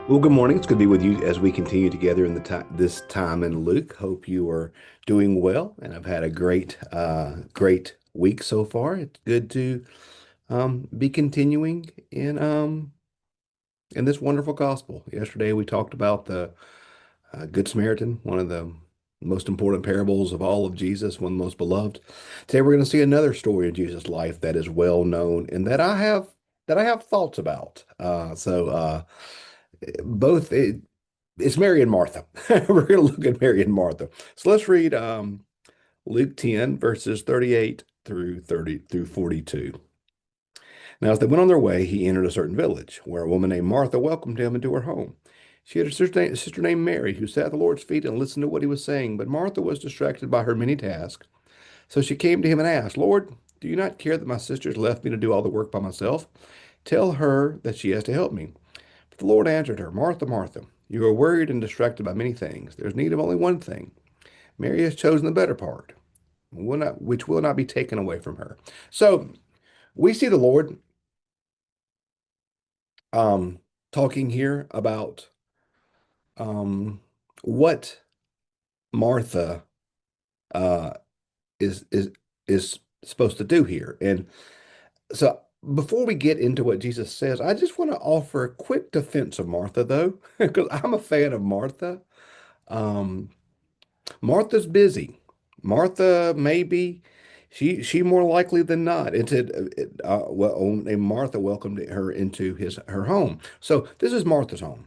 Well, good morning. It's good to be with you as we continue together in the time this time in Luke. Hope you are doing well, and I've had a great week so far. It's good to be continuing in this wonderful gospel. Yesterday we talked about the Good Samaritan, one of the most important parables of all of Jesus, one of the most beloved. Today we're going to see another story of Jesus' life that is well known and that I have thoughts about. Both it's Mary and Martha. We're going to look at Mary and Martha. So let's read Luke 10 verses 38 through 42. Now, as they went on their way, he entered a certain village where a woman named Martha welcomed him into her home. She had a sister named Mary who sat at the Lord's feet and listened to what he was saying, but Martha was distracted by her many tasks. So she came to him and asked, Lord, do you not care that my sister's left me to do all the work by myself? Tell her that she has to help me. But the Lord answered her, Martha, Martha, you are worried and distracted by many things. There is need of only one thing. Mary has chosen the better part, which will not be taken away from her. So we see the Lord um, talking here about um, what Martha uh, is supposed to do here. And so before we get into what Jesus says, I just want to offer a quick defense of Martha, though, because I'm a fan of Martha. Um, Martha's busy. Martha maybe she more likely than not. And Martha welcomed her into her home. So this is Martha's home.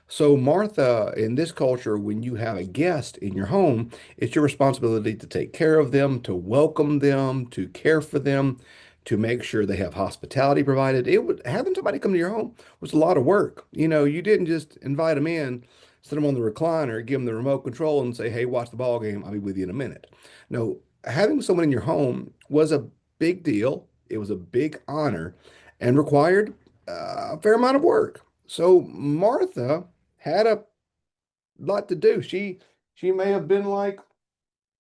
So Martha, in this culture, when you have a guest in your home, it's your responsibility to take care of them, to welcome them, to care for them, to make sure they have hospitality provided. Having somebody come to your home was a lot of work. You didn't just invite them in, sit them on the recliner, give them the remote control, and say, "Hey, watch the ball game. I'll be with you in a minute." No, having someone in your home was a big deal. It was a big honor, and required a fair amount of work. So Martha had a lot to do. She may have been like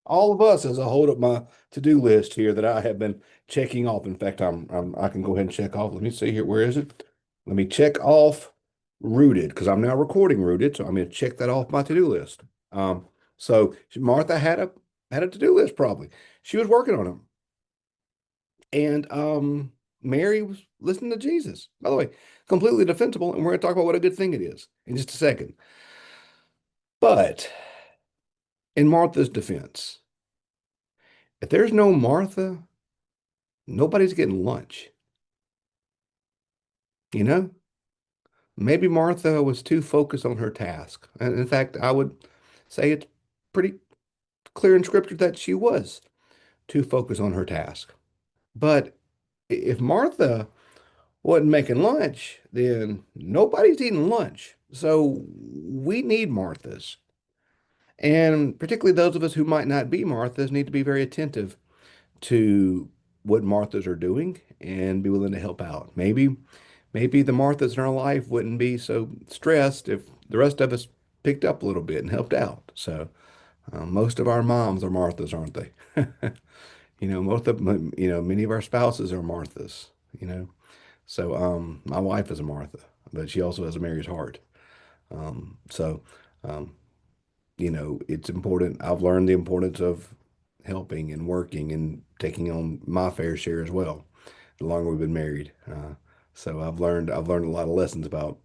all of us as I hold up my to-do list here that I have been checking off. In fact, I can go ahead and check off. Let me see here. Where is it? Let me check off rooted because I'm now recording rooted, so I'm going to check that off my to-do list. So Martha had a to-do list probably. She was working on them, and Mary was listening to Jesus. By the way, completely defensible, and we're going to talk about what a good thing it is in just a second. But in Martha's defense, if there's no Martha, nobody's getting lunch. You know, maybe Martha was too focused on her task. And in fact, I would say it's pretty clear in scripture that she was too focused on her task. But if Martha wasn't making lunch, then nobody's eating lunch. So we need Marthas. And particularly those of us who might not be Marthas need to be very attentive to what Marthas are doing and be willing to help out. Maybe the Marthas in our life wouldn't be so stressed if the rest of us picked up a little bit and helped out. So most of our moms are Marthas, aren't they? Most of many of our spouses are Marthas. You know, so my wife is a Martha, but she also has a Mary's heart. So um, it's important. I've learned the importance of helping and working and taking on my fair share as well. The longer we've been married, so I've learned a lot of lessons about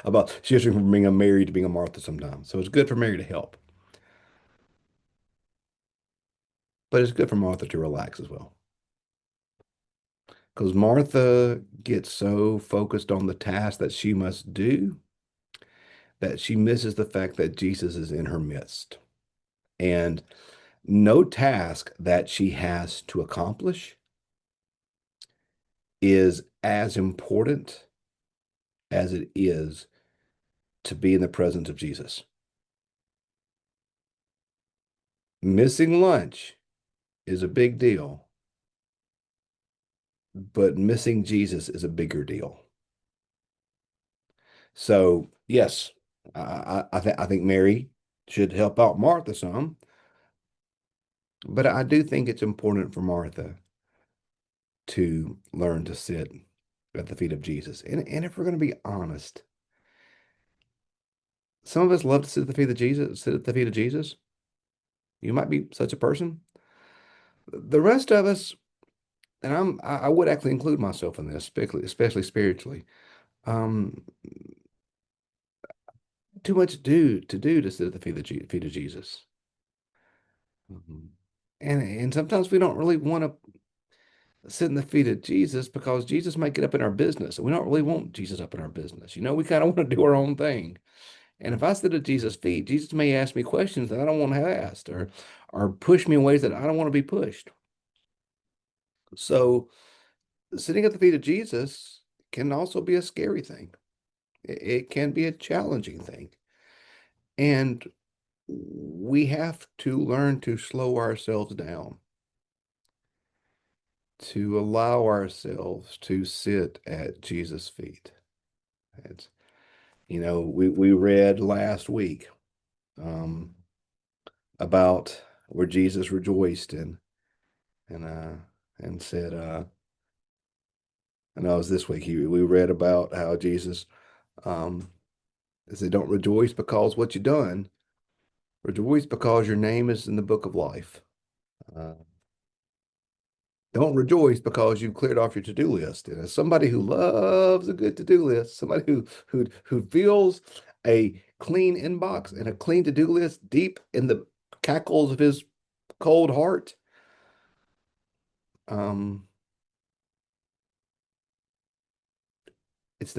about shifting from being a Mary to being a Martha sometimes. So it's good for Mary to help, but it's good for Martha to relax as well. Because Martha gets so focused on the task that she must do that she misses the fact that Jesus is in her midst. And no task that she has to accomplish is as important as it is to be in the presence of Jesus. Missing lunch is a big deal, but missing Jesus is a bigger deal. So, yes, I think Mary should help out Martha some, but I do think it's important for Martha to learn to sit at the feet of Jesus. And if we're going to be honest, Some of us love to sit at the feet of Jesus, sit at the feet of Jesus. You might be such a person. The rest of us, and I would actually include myself in this, especially spiritually. Um, Too much to do to sit at the feet of Jesus. Mhm. And sometimes we don't really want to sit in the feet of Jesus because Jesus might get up in our business. And we don't really want Jesus up in our business. We kind of want to do our own thing. And if I sit at Jesus' feet, Jesus may ask me questions that I don't want to have asked or push me in ways that I don't want to be pushed. So sitting at the feet of Jesus can also be a scary thing. It can be a challenging thing. And we have to learn to slow ourselves down, to allow ourselves to sit at Jesus' feet. It's, we read last week um, about where Jesus rejoiced and uh and said, and that was this week. We read about how Jesus um said, "Don't rejoice because what you've done. Rejoice because your name is in the book of life. Uh, don't rejoice because you've cleared off your to-do list." And as somebody who loves a good to-do list, somebody who feels a clean inbox and a clean to-do list deep in the cackles of his cold heart, um, it's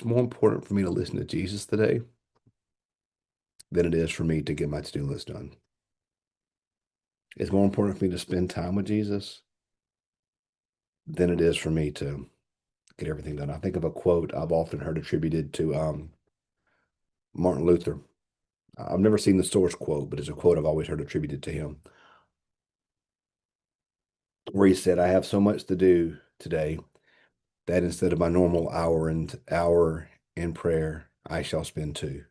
more important for me to listen to Jesus today than it is for me to get my to-do list done. It's more important for me to spend time with Jesus than it is for me to get everything done. I think of a quote I've often heard attributed to Martin Luther. I've never seen the source quote, but it's a quote I've always heard attributed to him, where he said, "I have so much to do today that instead of my normal hour in prayer, I shall spend two."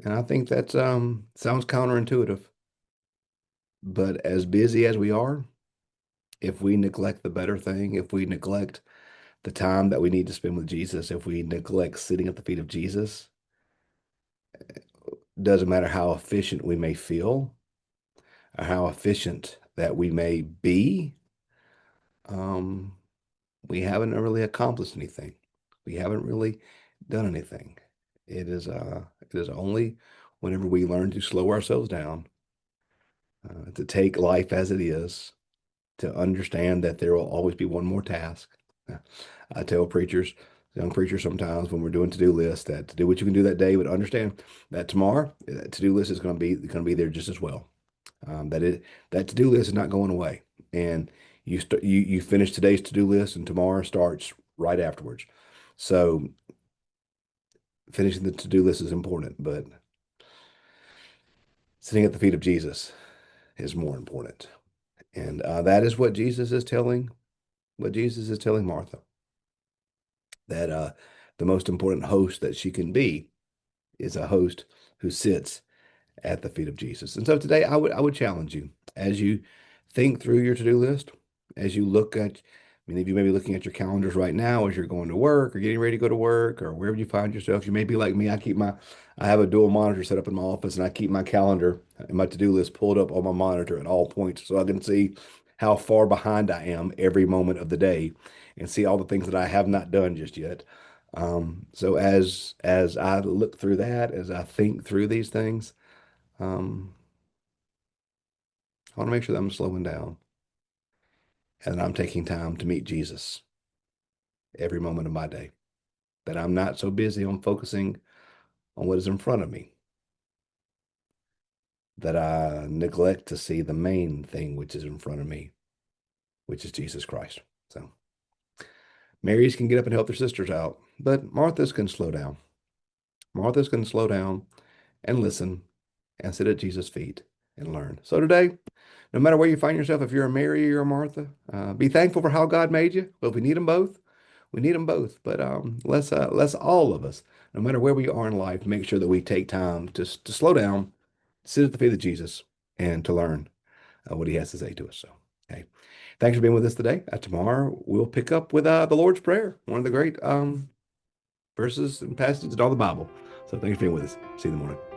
And I think that sounds counterintuitive, but as busy as we are, if we neglect the better thing, if we neglect the time that we need to spend with Jesus, if we neglect sitting at the feet of Jesus, doesn't matter how efficient we may feel or how efficient that we may be, um, we haven't really accomplished anything. We haven't really done anything. It is only whenever we learn to slow ourselves down, to take life as it is, to understand that there will always be one more task. I tell preachers, young preachers sometimes when we're doing to-do lists that to do what you can do that day, but understand that tomorrow that to-do list is going to be there just as well. That to-do list is not going away, and you finish today's to-do list, and tomorrow starts right afterwards. So finishing the to-do list is important, but sitting at the feet of Jesus is more important, and that is what Jesus is telling Martha, that the most important host that she can be is a host who sits at the feet of Jesus. And so today I would challenge you as you think through your to-do list, as you look at, many of you may be looking at your calendars right now as you're going to work or getting ready to go to work or wherever you find yourself. You may be like me. I have a dual monitor set up in my office and I keep my calendar and my to-do list pulled up on my monitor at all points so I can see how far behind I am every moment of the day and see all the things that I have not done just yet. So as I look through that, as I think through these things, um, I want to make sure that I'm slowing down and that I'm taking time to meet Jesus every moment of my day. That I'm not so busy on focusing on what is in front of me that I neglect to see the main thing which is in front of me, which is Jesus Christ. So Marys can get up and help their sisters out, but Martha's can slow down. Martha's can slow down and listen and sit at Jesus' feet and learn. So today, no matter where you find yourself, if you're a Mary or a Martha, be thankful for how God made you. Well, if we need them both, we need them both. But let's all of us, no matter where we are in life, make sure that we take time to slow down, sit at the feet of Jesus, and to learn what He has to say to us. So, okay, thanks for being with us today. Tomorrow we'll pick up with the Lord's Prayer, one of the great verses and passages in all the Bible. So thanks for being with us. See you in the morning.